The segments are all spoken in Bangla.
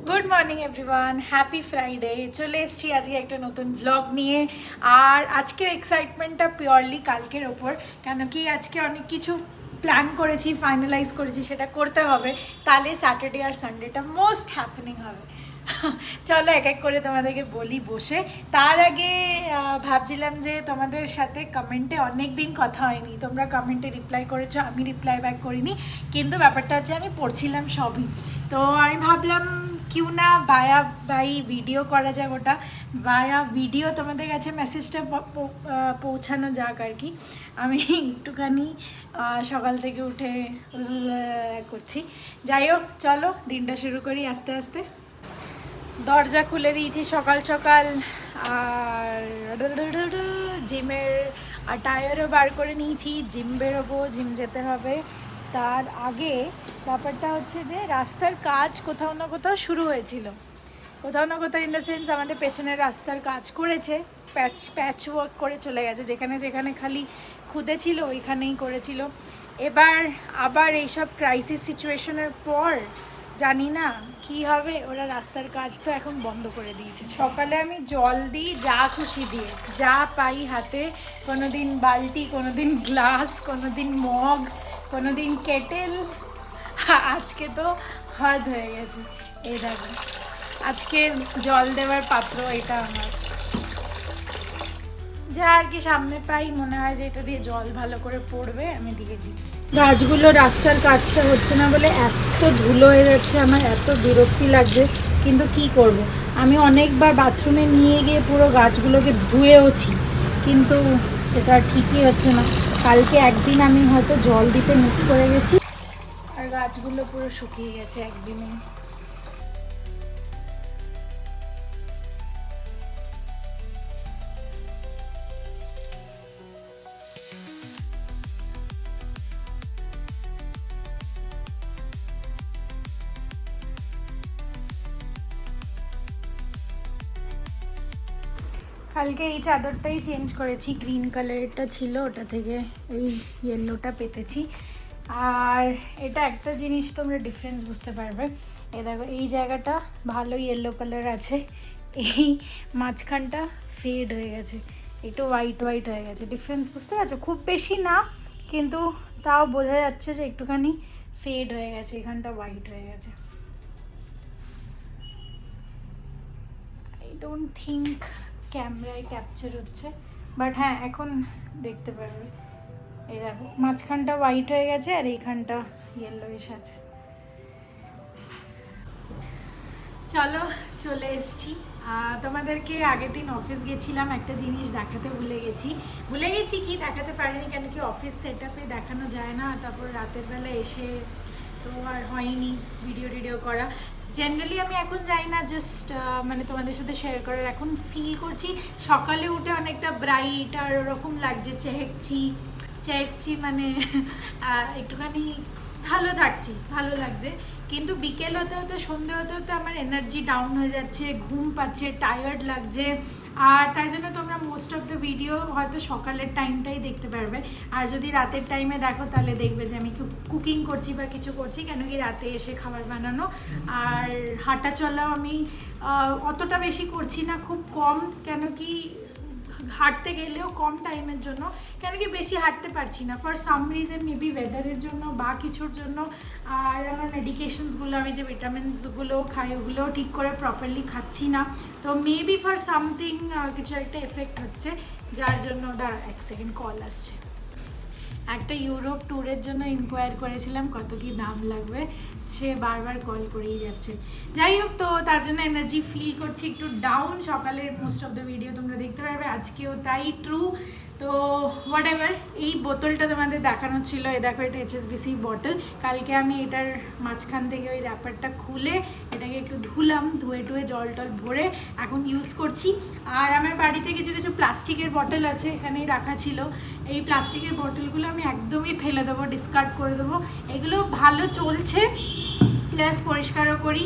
Good morning everyone, happy Friday. চলে এসেছি আজকে একটা নতুন ব্লগ নিয়ে। আর আজকের এক্সাইটমেন্টটা পিওরলি কালকের ওপর, কেন কি আজকে অনেক কিছু প্ল্যান করেছি, ফাইনালাইজ করেছি, সেটা করতে হবে। তাহলে স্যাটারডে আর সানডেটা মোস্ট হ্যাপেনিং হবে। চলো এক এক করে তোমাদেরকে বলি বসে। তার আগে ভাবছিলাম যে তোমাদের সাথে কমেন্টে অনেক দিন কথা হয়নি, তোমরা কমেন্টে রিপ্লাই করেছো, আমি রিপ্লাই ব্যাক করিনি। কিন্তু ব্যাপারটা হচ্ছে আমি পড়ছিলাম সবই, তো আমি ভাবলাম কিউ না বায়া বাই ভিডিও করা যাক, ওটা বায়া ভিডিও তোমাদের কাছে মেসেজটা পৌঁছানো যাক আর কি। আমি একটুখানি সকাল থেকে উঠে করছি। যাই হোক, চলো দিনটা শুরু করি আস্তে আস্তে। দরজা খুলে দিয়েছি সকাল সকাল, আর জিমের টায়ারও বার করে নিয়েছি। জিম বেরোবো, জিম যেতে হবে। তার আগে ব্যাপারটা হচ্ছে যে রাস্তার কাজ কোথাও না কোথাও শুরু হয়েছিল, কোথাও না কোথাও ইন দ্য সেন্স আমাদের পেছনের রাস্তার কাজ করেছে, প্যাচ ওয়ার্ক করে চলে গেছে। যেখানে যেখানে খালি খুদে ছিল ওইখানেই করেছিল। এবার আবার এইসব ক্রাইসিস সিচুয়েশনের পর জানি না কি হবে, ওরা রাস্তার কাজ তো এখন বন্ধ করে দিয়েছে। সকালে আমি জল দিই যা খুশি দিয়ে, যা পাই হাতে। কোনো দিন বালতি, কোনো দিন গ্লাস, কোনো দিন মগ, কোনো দিন কেটেল। আজকে তো হাত হয়ে গেছে। এই দেখো, আজকে জল দেওয়ার পাত্র এটা আমার। যা আর কি সামনে পাই, মনে হয় যে এটা দিয়ে জল ভালো করে পড়বে, আমি দিয়ে দিই। গাছগুলো রাস্তার কাজটা হচ্ছে না বলে এত ধুলো হয়ে যাচ্ছে, আমার এত বিরক্তি লাগছে। কিন্তু কি করব, আমি অনেকবার বাথরুমে নিয়ে গিয়ে পুরো গাছগুলোকে ধুয়েওছি, কিন্তু সেটা ঠিকই হচ্ছে না। কালকে একদিন আমি হয়তো জল দিতে মিস করে গেছি, আর গাছগুলো পুরো শুকিয়ে গেছে একদিনে। কালকে এই চাদরটাই চেঞ্জ করেছি, গ্রিন কালারেরটা ছিল, ওটা থেকে এই ইয়েলোটা পেতেছি। আর এটা একটা জিনিস তোমরা ডিফারেন্স বুঝতে পারবে, এই দেখো এই জায়গাটা ভালো ইয়েলো কালার আছে, এই মাঝখানটা ফেড হয়ে গেছে, একটু হোয়াইট হোয়াইট হয়ে গেছে। ডিফারেন্স বুঝতে পারছো? খুব বেশি না, কিন্তু তাও বোঝা যাচ্ছে যে একটুখানি ফেড হয়ে গেছে, এখানটা হোয়াইট হয়ে গেছে। আই ডোন্ট থিঙ্ক ক্যামেরায় ক্যাপচার হচ্ছে, বাট হ্যাঁ এখন দেখতে পারবে। এই দেখো মাঝখানটা হোয়াইট হয়ে গেছে আর এইখানটা ইয়েলোইশ আছে। চলো চলে এসছি। তোমাদেরকে আগের দিন অফিস গেছিলাম, একটা জিনিস দেখাতে ভুলে গেছি কি দেখাতে পারিনি, কেন কি অফিস সেট আপে দেখানো যায় না, তারপর রাতের বেলা এসে তো আর হয়নি ভিডিও করা। জেনারেলি আমি এখন যাই না, জাস্ট মানে তোমাদের সাথে শেয়ার করার। এখন ফিল করছি সকালে উঠে অনেকটা ব্রাইট আর ওরকম লাগছে, চেকছি মানে একটুখানি ভালো থাকছি, ভালো লাগছে। কিন্তু বিকেল হতে হতে, সন্ধে হতে হতে আমার এনার্জি ডাউন হয়ে যাচ্ছে, ঘুম পাচ্ছে, টায়ার্ড লাগছে। আর তাই জন্য তোমরা মোস্ট অফ দ্য ভিডিও হয়তো সকালের টাইমটাই দেখতে পারবে। আর যদি রাতের টাইমে দেখো তাহলে দেখবে যে আমি কুকিং করছি বা কিছু করছি, কেন কি রাতে এসে খাবার বানানো। আর হাঁটা চলাও আমি অতটা বেশি করছি না, খুব কম, কেন কি হাঁটতে গেলেও কম টাইমের জন্য, কেন কি বেশি হাঁটতে পারছি না ফর সাম রিজন, মেবি ওয়েদারের জন্য বা কিছুর জন্য। আর আমার মেডিকেশনসগুলো, আমি যে ভিটামিনসগুলো খাই ওগুলোও ঠিক করে প্রপারলি খাচ্ছি না, তো মেবি ফর সামথিং কিছু একটা এফেক্ট হচ্ছে, যার জন্য দাঁড়া এক সেকেন্ড কল আসছে। একটা ইউরোপ ট্যুরের জন্য ইনকোয়ার করেছিলাম কত কি দাম লাগবে, সে বারবার কল করেই যাচ্ছে। যাই হোক, তো তার জন্য এনার্জি ফিল করছি একটু ডাউন। সকালের মোস্ট অফ দ্য ভিডিও তোমরা দেখতে পারবে, আজকেও তাই ট্রু। তো হোয়াট এভার, এই বোতলটা তোমাদের দেখানো ছিল, এ দেখো এটা HSBC বটল। কালকে আমি এটার মাঝখান থেকে ওই র্যাপারটা খুলে এটাকে একটু ধুলাম, ধুয়ে জল টল ভরে এখন ইউজ করছি। আর আমার বাড়িতে কিছু কিছু প্লাস্টিকের বটল আছে, এখানেই রাখা ছিল। এই প্লাস্টিকের বটলগুলো আমি একদমই ফেলে দেবো, ডিসকার্ড করে দেবো। এগুলো ভালো চলছে, প্লাস পরিষ্কারও করি,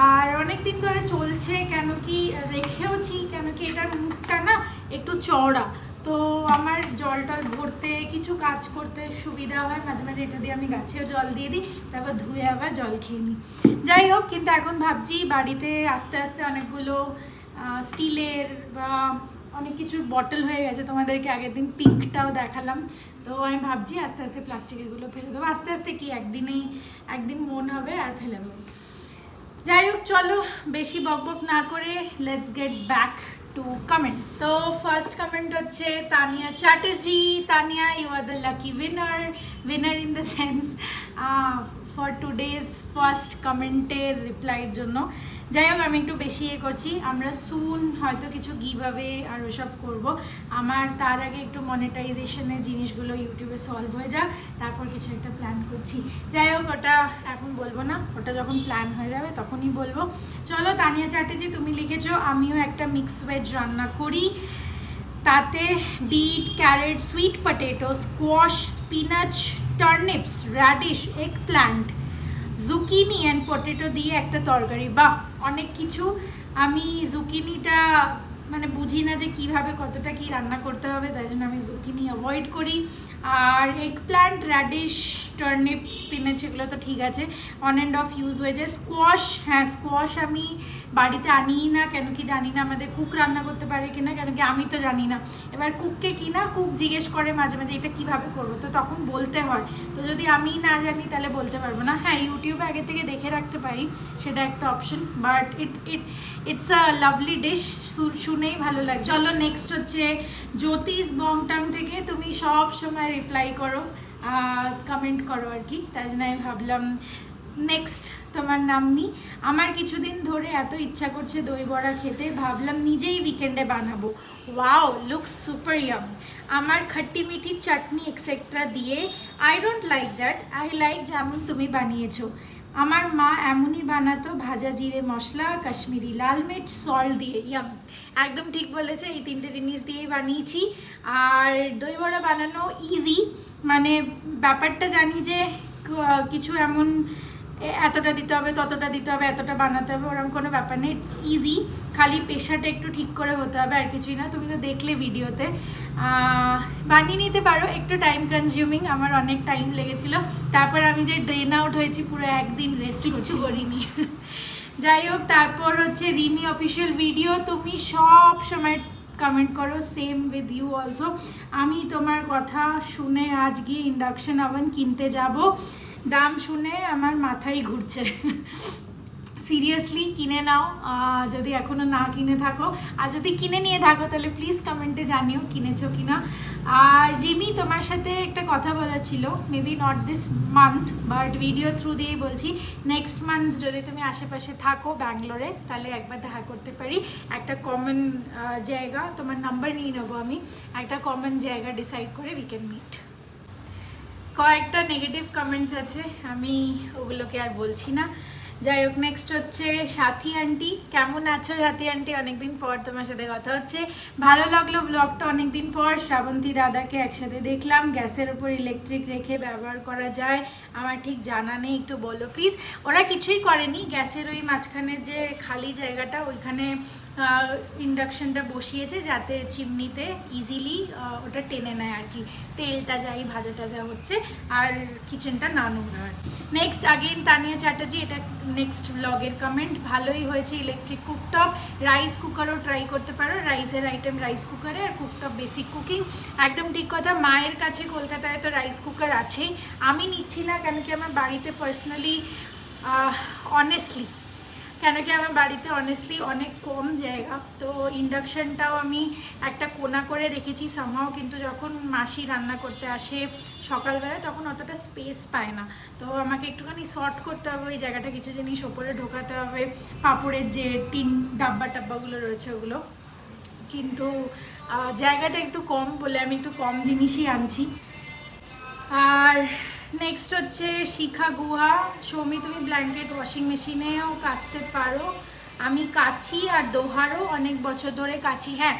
আর অনেক দিন ধরে চলছে, কেন কি রেখেওছি, কেন কি এটার মুখটা না একটু চওড়া, তো আমার জল টল ভরতে কিছু কাজ করতে সুবিধা হয়, মাঝে মাঝে এটা দিয়ে আমি গাছেও জল দিয়ে দিই, তারপর ধুয়ে আবার জল খেয়ে নিই। যাই হোক, কিন্তু এখন ভাবছি বাড়িতে আস্তে আস্তে অনেকগুলো স্টিলের বা অনেক কিছুর বটল হয়ে গেছে, তোমাদেরকে আগের দিন পিঙ্কটাও দেখালাম। তো আমি ভাবছি আস্তে আস্তে প্লাস্টিকেরগুলো ফেলে দেবো, আস্তে আস্তে কি একদিন মন হবে আর ফেলে দেবো। যাই হোক, চলো বেশি বকবক না করে let's get back to comments. তো ফার্স্ট কমেন্ট হচ্ছে Tania Chatterjee. Tania, you are the lucky winner in the sense for today's first কমেন্টের রিপ্লাইয়ের জন্য। যাই হোক, আমি একটু বেশি করছি, আমরা সুন হয়তো কিছু গিভ অ্যাওয়ে আর ওসব করবো। আমার তার আগে একটু মনিটাইজেশনের জিনিসগুলো ইউটিউবে সলভ হয়ে যাক, তারপর কিছু একটা প্ল্যান করছি। যাই হোক, ওটা এখন বলবো না, ওটা যখন প্ল্যান হয়ে যাবে তখনই বলবো। চলো, তানিয়া চ্যাটার্জি তুমি লিখেছো, আমিও একটা মিক্স ভেজ রান্না করি, তাতে beet, carrot, sweet potato, squash, spinach, turnips, radish, eggplant, zucchini and potato দিয়ে একটা তরকারি। বাহ, অনেক কিছু। আমি জুকিনিটা মানে বুঝি না যে কিভাবে কতটা কি রান্না করতে হবে, তাই জন্য আমি জুকিনি অ্যাভয়েড করি। আর eggplant, radish, turnip, spinach এগুলো তো ঠিক আছে, অন অ্যান্ড অফ ইউজ হয়ে যায়। স্কোয়াশ, হ্যাঁ স্কোয়াশ আমি বাড়িতে আনিই না, কেন কি জানি না আমাদের কুক রান্না করতে পারে কিনা, কেন কি আমি তো জানি না। এবার কুককে কিনা কুক জিজ্ঞেস করে মাঝে মাঝে এটা কিভাবে করবো, তো তখন বলতে হয়। তো যদি আমি না জানি তাহলে বলতে পারবো না। হ্যাঁ, ইউটিউবে আগে থেকে দেখে রাখতে পারি, সেটা একটা option, but it's a lovely dish, শুনেই ভালো লাগে। চলো, নেক্সট হচ্ছে জ্যোতিষ বংটাং থেকে। তুমি সব সময় রিপ্লাই করো, কমেন্ট করো আর কি, তাই জন্য আমি ভাবলাম নেক্সট তোমার নাম নিই। আমার কিছুদিন ধরে এত ইচ্ছা করছে দই বড়া খেতে, ভাবলাম নিজেই উইকেন্ডে বানাবো। Wow, looks super yum. আমার খট্টি মিঠি চাটনি এক্সেট্রা দিয়ে, I don't like that, I like যেমন তুমি বানিয়েছো। আমার মা এমনই বানাতো, ভাজা জিরে মশলা, কাশ্মীরি লাল মির্চ, সল্ট দিয়ে। ইয়াম, একদম ঠিক বলেছে, এই তিনটে জিনিস দিয়েই বানিয়েছি। আর দই বড়া বানানো ইজি, মানে ব্যাপারটা জানি যে কিছু এমন এতটা দিতে হবে, ততটা দিতে হবে, এতটা বানাতে হবে, ওরকম কোনো ব্যাপার নেই, ইটস ইজি। খালি পেশাটা একটু ঠিক করে হতে হবে, আর কিছুই না। তুমি তো দেখলে ভিডিওতে, বানিয়ে নিতে পারো, একটু টাইম কনজিউমিং, আমার অনেক টাইম লেগেছিলো। তারপর আমি যে ড্রেন আউট হয়েছি, পুরো একদিন রেস্ট কিছু করিনি। যাই হোক, তারপর হচ্ছে রিমি অফিসিয়াল ভিডিও, তুমি সব সময় কমেন্ট করো, সেম উইথ ইউ অলসো। আমি তোমার কথা শুনে আজ গিয়ে ইন্ডাকশন ওভেন কিনতে যাব, দাম শুনে আমার মাথাই ঘুরছে। সিরিয়াসলি কিনে নাও, যদি এখনও না কিনে থাকো, আর যদি কিনে নিয়ে থাকো তাহলে প্লিজ কমেন্টে জানিও কিনেছো কিনা। আর রিমি, তোমার সাথে একটা কথা বলা ছিল, maybe not this month but video through দিয়েই বলছি, নেক্সট মান্থ যদি তুমি আশেপাশে থাকো ব্যাঙ্গালোরে, তাহলে একবার দেখা করতে পারি। একটা কমন জায়গা, তোমার নাম্বার নিয়ে নেবো আমি, একটা কমন জায়গা ডিসাইড করে উই ক্যান মিট। কয়েকটা নেগেটিভ কমেন্টস আছে, আমি ওগুলোকে আর বলছি না। যাই হোক, নেক্সট হচ্ছে সাথী আন্টি। কেমন আছো সাথী আন্টি? অনেকদিন পর তোমার সাথে কথা হচ্ছে, ভালো লাগলো ব্লগটা, অনেকদিন পর শ্রাবন্তী দাদাকে একসাথে দেখলাম। গ্যাসের ওপর ইলেকট্রিক রেখে ব্যবহার করা যায়? আমার ঠিক জানা নেই, একটু বলো প্লিজ। ওরা কিছুই করেনি, গ্যাসের ওই মাঝখানের যে খালি জায়গাটা, ওইখানে ইন্ডাকশানটা বসিয়েছে যাতে চিমনিতে ইজিলি ওটা টেনে নেয় আর কি, তেলটা যাই ভাজা টাজা হচ্ছে, আর কিচেনটা না নোংরা হয়। নেক্সট আগেন তানিয়া চ্যাটার্জি, এটা নেক্সট ব্লগের কমেন্ট, ভালোই হয়েছে ইলেকট্রিক কুকটপ, রাইস কুকারও ট্রাই করতে পারো, রাইসের আইটেম রাইস কুকারে, আর কুকটপ বেসিক কুকিং। একদম ঠিক কথা, মায়ের কাছে কলকাতায় তো রাইস কুকার আছেই, আমি নিচ্ছি না, কেন কি আমার বাড়িতে পার্সোনালি অনেস্টলি অনেক কম জায়গা, তো ইন্ডাকশানটাও আমি একটা কোনা করে রেখেছি সামহাও, কিন্তু যখন মাসি রান্না করতে আসে সকালবেলায় তখন অতটা স্পেস পায় না, তো আমাকে একটুখানি শর্ট করতে হবে ওই জায়গাটা, কিছু জিনিস ওপরে ঢোকাতে হবে, পাঁপড়ের যে টিন ডাব্বা টাব্বাগুলো রয়েছে ওগুলো, কিন্তু জায়গাটা একটু কম বলে আমি একটু কম জিনিসই আনছি। আর নেক্সট হচ্ছে শিখা গুহা, সৌমি তুমি ব্ল্যাঙ্কেট ওয়াশিং মেশিনেও কাচতে পারো? আমি কাচি, আর দোহারও অনেক বছর ধরে কাচি। হ্যাঁ,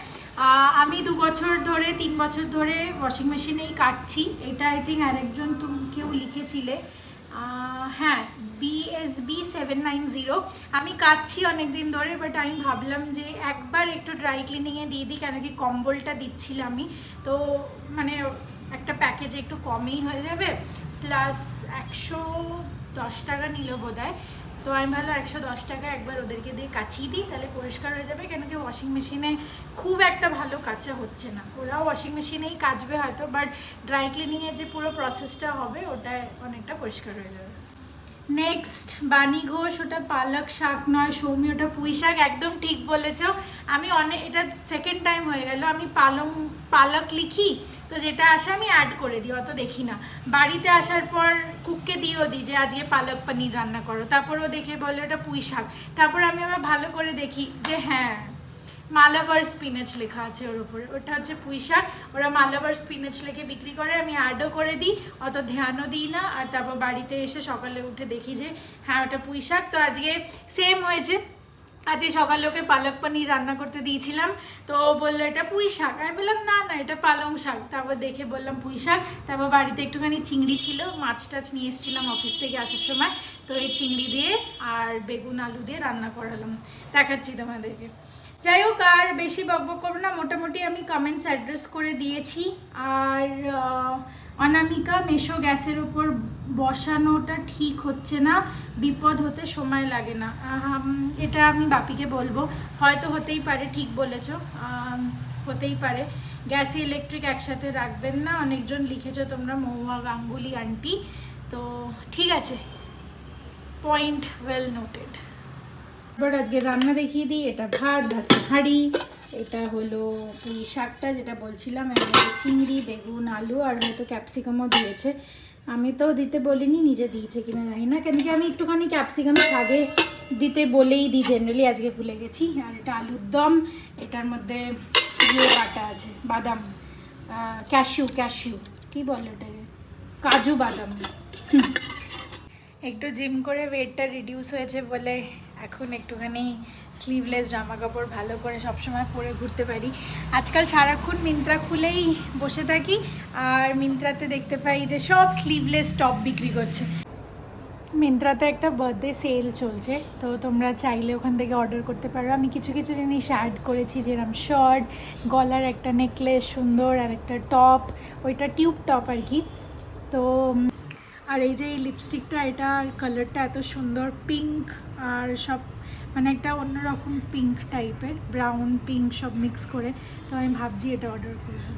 আমি 2 বছর ধরে 3 বছর ধরে ওয়াশিং মেশিনেই কাটছি। এটা আই থিঙ্ক আরেকজন কেউ লিখেছিলে, হ্যাঁ, BSB790। আমি কাচ্ছি অনেক দিন ধরে, বাট আমি ভাবলাম যে একবার একটু ড্রাই ক্লিনিংয়ে দিয়ে দিই, কেন কি কম্বলটা দিচ্ছিলাম আমি, তো মানে একটা প্যাকেজে একটু কমেই হয়ে যাবে, প্লাস 110 টাকা নিল বোধহয়। তো আমি ভালো 110 টাকা একবার ওদেরকে দিয়ে কাচিয়ে দিই, তাহলে পরিষ্কার হয়ে যাবে, কেন কি ওয়াশিং মেশিনে খুব একটা ভালো কাচা হচ্ছে না। ওরাও ওয়াশিং মেশিনেই কাচবে হয়তো, বাট ড্রাই ক্লিনিংয়ের যে পুরো প্রসেসটা হবে ওটায় অনেকটা পরিষ্কার হয়ে যাবে। নেক্সট বাণী ঘোষ, ওটা পালক শাক নয় সৌমি, ওটা পুঁই শাক, একদম ঠিক বলেছ। আমি এটা সেকেন্ড টাইম হয়ে গেল, আমি পালক লিখি, তো যেটা আসে আমি অ্যাড করে দিই, অত দেখি না। বাড়িতে আসার পর কুককে দিয়েও দিই যে আজকে পালক পনির রান্না করো, তারপর ও দেখে বলে ওটা পুঁই শাক, তারপর আমি আবার ভালো করে দেখি যে হ্যাঁ মালাবার স্পিনাচ লেখা আছে ওর উপরে, ওটা হচ্ছে পুঁই শাক। ওরা মালাবার স্পিনাচ লেখে বিক্রি করে, আমি অ্যাডও করে দিই, অত ধ্যানও দিই না। আর তারপর বাড়িতে এসে সকালে উঠে দেখি যে হ্যাঁ ওটা পুঁই শাক। তো আজকে সেম হয়েছে, আজকে সকালে ওকে পালক পনির রান্না করতে দিয়েছিলাম, তো ও বললো এটা পুঁই শাক, আমি বললাম না না এটা পালং শাক, তারপর দেখে বললাম পুঁই শাক। তারপর বাড়িতে একটুখানি চিংড়ি ছিল, মাছ টাছ নিয়ে এসেছিলাম অফিস থেকে আসার সময়, তো এই চিংড়ি দিয়ে আর বেগুন আলু দিয়ে রান্না করালাম, দেখাচ্ছি তোমাদেরকে। যাই হোক, আর বেশি বকবক করবো না, মোটামুটি আমি কমেন্টস অ্যাড্রেস করে দিয়েছি। আর অনামিকা, মেশো গ্যাসের উপর বসানোটা ঠিক হচ্ছে না, বিপদ হতে সময় লাগে না। এটা আমি বাপিকে বলবো, হয়তো হতেই পারে, ঠিক বলেছ, হতেই পারে। গ্যাসে ইলেকট্রিক একসাথে রাখবেন না, অনেকজন লিখেছো তোমরা, মহুয়া গাঙ্গুলি আন্টি, তো ঠিক আছে, পয়েন্ট ওয়েল নোটেড। এবার আজকে রান্না দেখিয়ে দিই, এটা ভাতের হাঁড়ি, এটা হলো পুঁই শাকটা যেটা বলছিলাম, এর মধ্যে চিংড়ি, বেগুন, আলু আর হয়তো ক্যাপসিকামও দিয়েছে, আমি তো দিতে বলিনি, নিজে দিয়েছে কিনা জানি না, কেন কি আমি একটুখানি ক্যাপসিকাম শাকে দিতে বলেই দিই জেনারেলি, আজকে ভুলে গেছি। আর এটা আলুর দম, এটার মধ্যে ইয়ে বাটা আছে, বাদাম, ক্যাশিউ কী বলে ওটাকে, কাজু বাদাম। একটু জিম করে ওয়েটটা রিডিউস হয়েছে বলে এখন একটুখানি স্লিভলেস জামা কাপড় ভালো করে সবসময় পরে ঘুরতে পারি। আজকাল সারাক্ষণ মিন্ত্রা খুলেই বসে থাকি, আর মিন্ত্রাতে দেখতে পাই যে সব স্লিভলেস টপ বিক্রি করছে। মিন্ত্রাতে একটা বার্থডে সেল চলছে, তো তোমরা চাইলে ওখান থেকে অর্ডার করতে পারো। আমি কিছু কিছু জিনিস অ্যাড করেছি, যেরকম শার্ট, গলার একটা নেকলেস সুন্দর, আর একটা টপ, ওইটা টিউব টপ আর কি। তো আর এই যে এই লিপস্টিকটা, এটার কালারটা এত সুন্দর, পিঙ্ক আর সব মানে একটা অন্যরকম পিঙ্ক টাইপের, ব্রাউন পিঙ্ক সব মিক্স করে, তো আমি ভাবছি এটা অর্ডার করবো।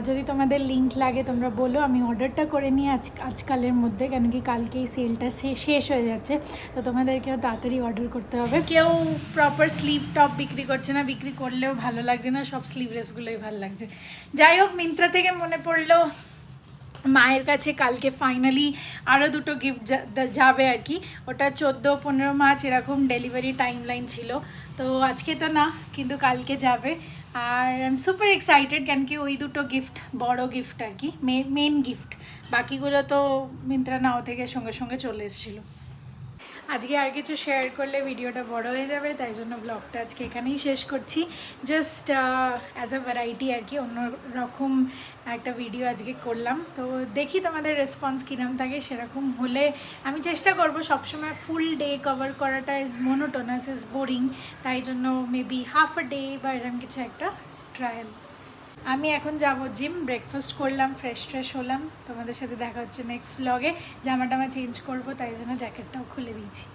যদি তোমাদের লিঙ্ক লাগে তোমরা বলো, আমি অর্ডারটা করে নিই আজকালের মধ্যে, কেন কি কালকেই সেলটা শেষ হয়ে যাচ্ছে, তো তোমাদেরকেও তাড়াতাড়ি অর্ডার করতে হবে। কেউ প্রপার স্লিভ টপ বিক্রি করছে না, বিক্রি করলেও ভালো লাগছে না, সব স্লিভলেসগুলোই ভালো লাগছে। যাই হোক, মিন্ত্রা থেকে মনে পড়লো মায়ের কাছে কালকে ফাইনালি আরও দুটো গিফট যাবে আর কি, ওটা 14-15 মার্চ এরকম ডেলিভারি টাইম লাইন ছিল, তো আজকে তো না, কিন্তু কালকে যাবে। আর আই এম সুপার এক্সাইটেড, কেন কি ওই দুটো গিফট বড় গিফট আর কি, মেন গিফট, বাকিগুলো তো মিন্ত্রা নাও থেকে সঙ্গে সঙ্গে চলে এসেছিলো। আজকে আর কিছু শেয়ার করলে ভিডিওটা বড় হয়ে যাবে, তাই জন্য ব্লগটা আজকে এখানেই শেষ করছি, জাস্ট অ্যাজ আ ভ্যারাইটি আর কি, অন্যরকম একটা ভিডিও আজকে করলাম। তো দেখি তোমাদের রেসপন্স কীরকম থাকে, সেরকম হলে আমি চেষ্টা করবো সবসময় ফুল ডে কভার করাটা ইজ মোনোটোনাস, ইজ বোরিং, তাই জন্য মেবি হাফ আ ডে বা এরকম কিছু একটা ট্রায়াল। আমি এখন যাব জিম, ব্রেকফাস্ট করলাম, ফ্রেশ হলাম, তোমাদের সাথে দেখা হচ্ছে নেক্সট ব্লগে। জামাটামা চেঞ্জ করবো, তাই জন্য জ্যাকেটটাও খুলে দিয়েছি।